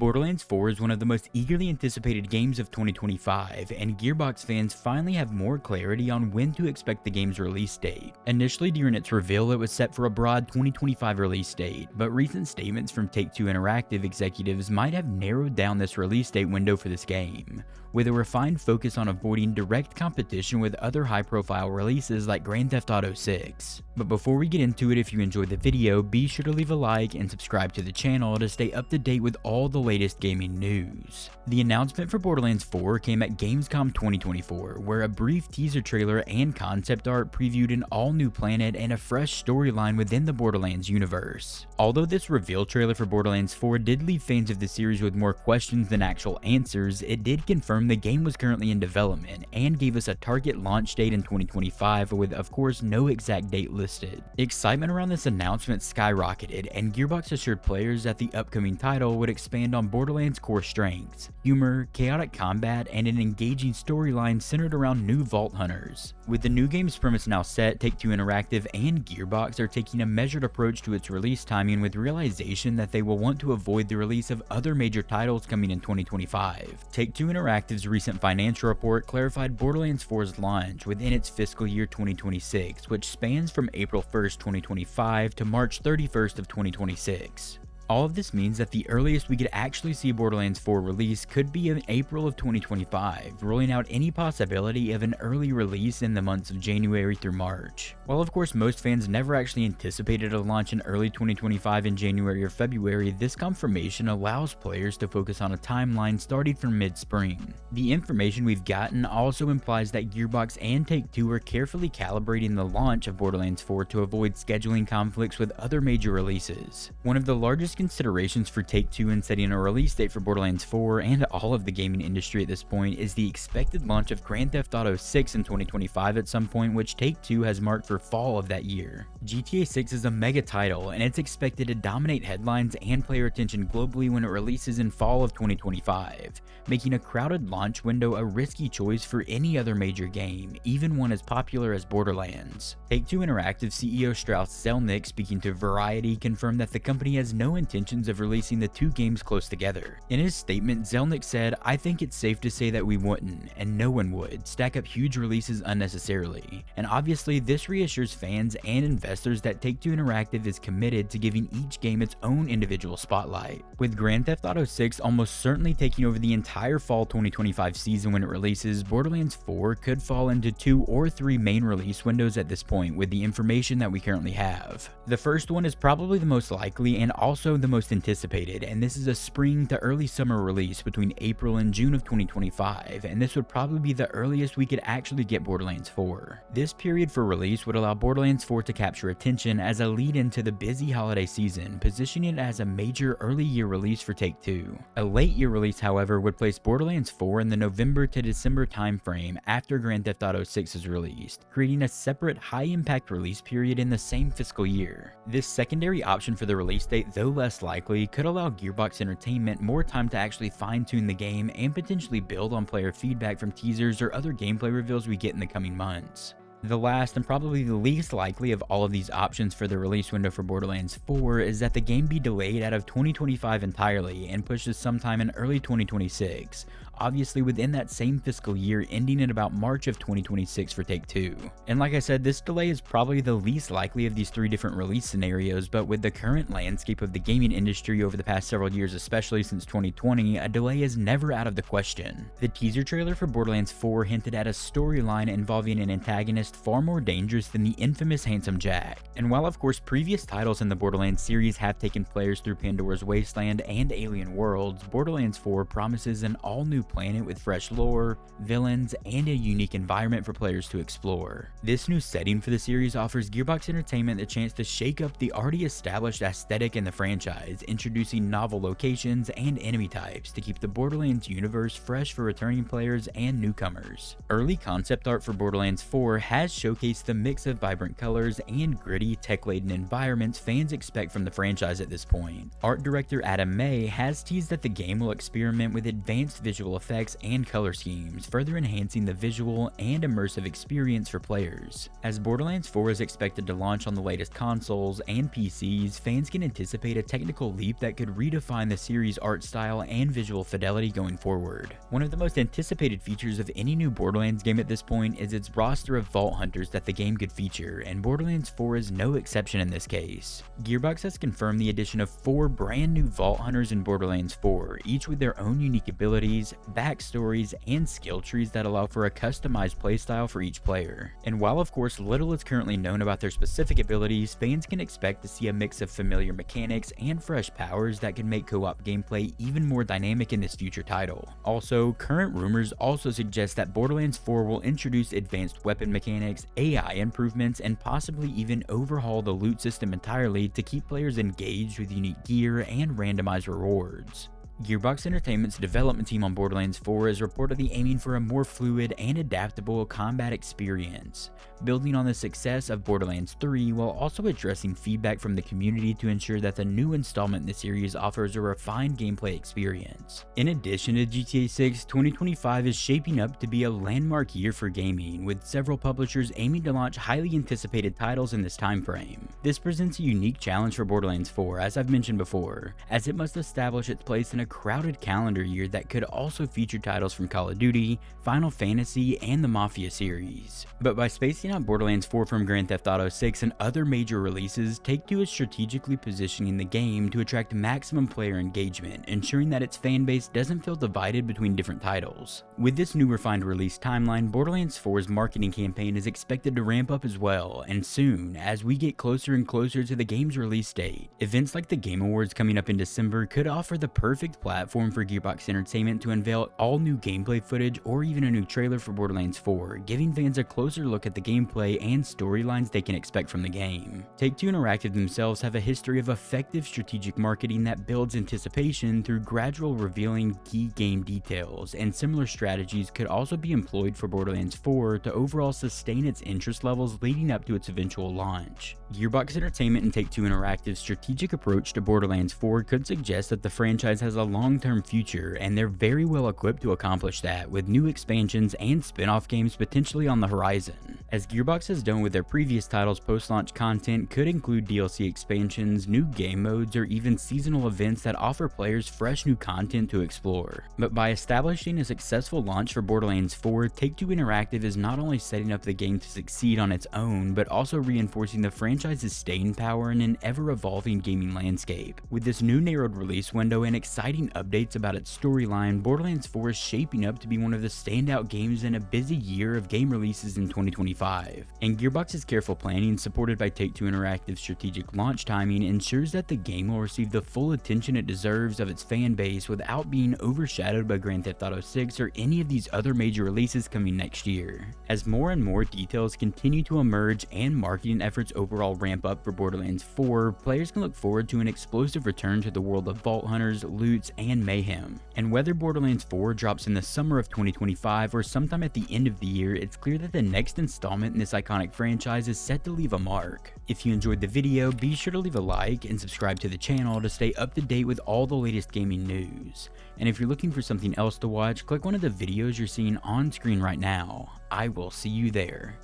Borderlands 4 is one of the most eagerly anticipated games of 2025, and Gearbox fans finally have more clarity on when to expect the game's release date. Initially during its reveal, it was set for a broad 2025 release date, but recent statements from Take-Two Interactive executives might have narrowed down this release date window for this game, with a refined focus on avoiding direct competition with other high-profile releases like Grand Theft Auto 6. But before we get into it, if you enjoyed the video, be sure to leave a like and subscribe to the channel to stay up to date with all the latest gaming news. The announcement for Borderlands 4 came at Gamescom 2024, where a brief teaser trailer and concept art previewed an all-new planet and a fresh storyline within the Borderlands universe. Although this reveal trailer for Borderlands 4 did leave fans of the series with more questions than actual answers, it did confirm the game was currently in development and gave us a target launch date in 2025 with, of course, no exact date listed. Excitement around this announcement skyrocketed, and Gearbox assured players that the upcoming title would expand on Borderlands' core strengths: humor, chaotic combat, and an engaging storyline centered around new vault hunters. With the new game's premise now set, Take-Two Interactive and Gearbox are taking a measured approach to its release timing, with realization that they will want to avoid the release of other major titles coming in 2025. Take-Two Interactive's recent financial report clarified Borderlands 4's launch within its fiscal year 2026, which spans from April 1st, 2025 to March 31st of 2026. All of this means that the earliest we could actually see Borderlands 4 release could be in April of 2025, ruling out any possibility of an early release in the months of January through March. While of course most fans never actually anticipated a launch in early 2025 in January or February, this confirmation allows players to focus on a timeline starting from mid-spring. The information we've gotten also implies that Gearbox and Take-Two are carefully calibrating the launch of Borderlands 4 to avoid scheduling conflicts with other major releases. One of the largest considerations for Take-Two in setting a release date for Borderlands 4 and all of the gaming industry at this point is the expected launch of Grand Theft Auto 6 in 2025 at some point, which Take-Two has marked for fall of that year. GTA 6 is a mega title, and it's expected to dominate headlines and player attention globally when it releases in fall of 2025, making a crowded launch window a risky choice for any other major game, even one as popular as Borderlands. Take-Two Interactive CEO Strauss Zelnick, speaking to Variety, confirmed that the company has no intentions of releasing the two games close together. In his statement, Zelnick said, "I think it's safe to say that we wouldn't, and no one would, stack up huge releases unnecessarily. And obviously this reassures fans and investors that Take-Two Interactive is committed to giving each game its own individual spotlight." With Grand Theft Auto 6 almost certainly taking over the entire fall 2025 season when it releases, Borderlands 4 could fall into 2 or 3 main release windows at this point with the information that we currently have. The first one is probably the most likely and also the most anticipated, and this is a spring to early summer release between April and June of 2025, and this would probably be the earliest we could actually get Borderlands 4. This period for release would allow Borderlands 4 to capture attention as a lead into the busy holiday season, positioning it as a major early year release for Take-Two. A late year release, however, would place Borderlands 4 in the November to December timeframe after Grand Theft Auto 6 is released, creating a separate high-impact release period in the same fiscal year. This secondary option for the release date, though less likely, could allow Gearbox Entertainment more time to actually fine-tune the game and potentially build on player feedback from teasers or other gameplay reveals we get in the coming months. The last and probably the least likely of all of these options for the release window for Borderlands 4 is that the game be delayed out of 2025 entirely and pushed to sometime in early 2026, obviously within that same fiscal year ending in about March of 2026 for Take-Two. And like I said, this delay is probably the least likely of these 3 different release scenarios, but with the current landscape of the gaming industry over the past several years, especially since 2020, a delay is never out of the question. The teaser trailer for Borderlands 4 hinted at a storyline involving an antagonist far more dangerous than the infamous Handsome Jack. And while of course previous titles in the Borderlands series have taken players through Pandora's Wasteland and alien worlds, Borderlands 4 promises an all-new planet with fresh lore, villains, and a unique environment for players to explore. This new setting for the series offers Gearbox Entertainment the chance to shake up the already established aesthetic in the franchise, introducing novel locations and enemy types to keep the Borderlands universe fresh for returning players and newcomers. Early concept art for Borderlands 4 has showcased the mix of vibrant colors and gritty, tech-laden environments fans expect from the franchise at this point. Art director Adam May has teased that the game will experiment with advanced visual effects and color schemes, further enhancing the visual and immersive experience for players. As Borderlands 4 is expected to launch on the latest consoles and PCs, fans can anticipate a technical leap that could redefine the series' art style and visual fidelity going forward. One of the most anticipated features of any new Borderlands game at this point is its roster of vault hunters that the game could feature, and Borderlands 4 is no exception in this case. Gearbox has confirmed the addition of 4 brand new vault hunters in Borderlands 4, each with their own unique abilities, backstories, and skill trees that allow for a customized playstyle for each player. And while of course little is currently known about their specific abilities, fans can expect to see a mix of familiar mechanics and fresh powers that can make co-op gameplay even more dynamic in this future title. Also, current rumors also suggest that Borderlands 4 will introduce advanced weapon mechanics, AI improvements, and possibly even overhaul the loot system entirely to keep players engaged with unique gear and randomized rewards. Gearbox Entertainment's development team on Borderlands 4 is reportedly aiming for a more fluid and adaptable combat experience, building on the success of Borderlands 3 while also addressing feedback from the community to ensure that the new installment in the series offers a refined gameplay experience. In addition to GTA 6, 2025 is shaping up to be a landmark year for gaming, with several publishers aiming to launch highly anticipated titles in this time frame. This presents a unique challenge for Borderlands 4, as I've mentioned before, as it must establish its place in a crowded calendar year that could also feature titles from Call of Duty, Final Fantasy, and the Mafia series. But by spacing out Borderlands 4 from Grand Theft Auto 6 and other major releases, Take-Two is strategically positioning the game to attract maximum player engagement, ensuring that its fanbase doesn't feel divided between different titles. With this new refined release timeline, Borderlands 4's marketing campaign is expected to ramp up as well, and soon, as we get closer and closer to the game's release date, events like the Game Awards coming up in December could offer the perfect platform for Gearbox Entertainment to unveil all new gameplay footage or even a new trailer for Borderlands 4, giving fans a closer look at the gameplay and storylines they can expect from the game. Take-Two Interactive themselves have a history of effective strategic marketing that builds anticipation through gradual revealing key game details, and similar strategies could also be employed for Borderlands 4 to overall sustain its interest levels leading up to its eventual launch. Gearbox Entertainment and Take-Two Interactive's strategic approach to Borderlands 4 could suggest that the franchise has a long-term future, and they're very well equipped to accomplish that, with new expansions and spin-off games potentially on the horizon. As Gearbox has done with their previous titles, post-launch content could include DLC expansions, new game modes, or even seasonal events that offer players fresh new content to explore. But by establishing a successful launch for Borderlands 4, Take-Two Interactive is not only setting up the game to succeed on its own, but also reinforcing the franchise's staying power in an ever-evolving gaming landscape. With this new narrowed release window and exciting updates about its storyline, Borderlands 4 is shaping up to be one of the standout games in a busy year of game releases in 2025. And Gearbox's careful planning, supported by Take-Two Interactive's strategic launch timing, ensures that the game will receive the full attention it deserves of its fan base without being overshadowed by Grand Theft Auto 6 or any of these other major releases coming next year. As more and more details continue to emerge and marketing efforts overall ramp up for Borderlands 4, players can look forward to an explosive return to the world of vault hunters, loots, and mayhem. And whether Borderlands 4 drops in the summer of 2025 or sometime at the end of the year, it's clear that the next installment in this iconic franchise is set to leave a mark. If you enjoyed the video, be sure to leave a like and subscribe to the channel to stay up to date with all the latest gaming news. And if you're looking for something else to watch, click one of the videos you're seeing on screen right now. I will see you there.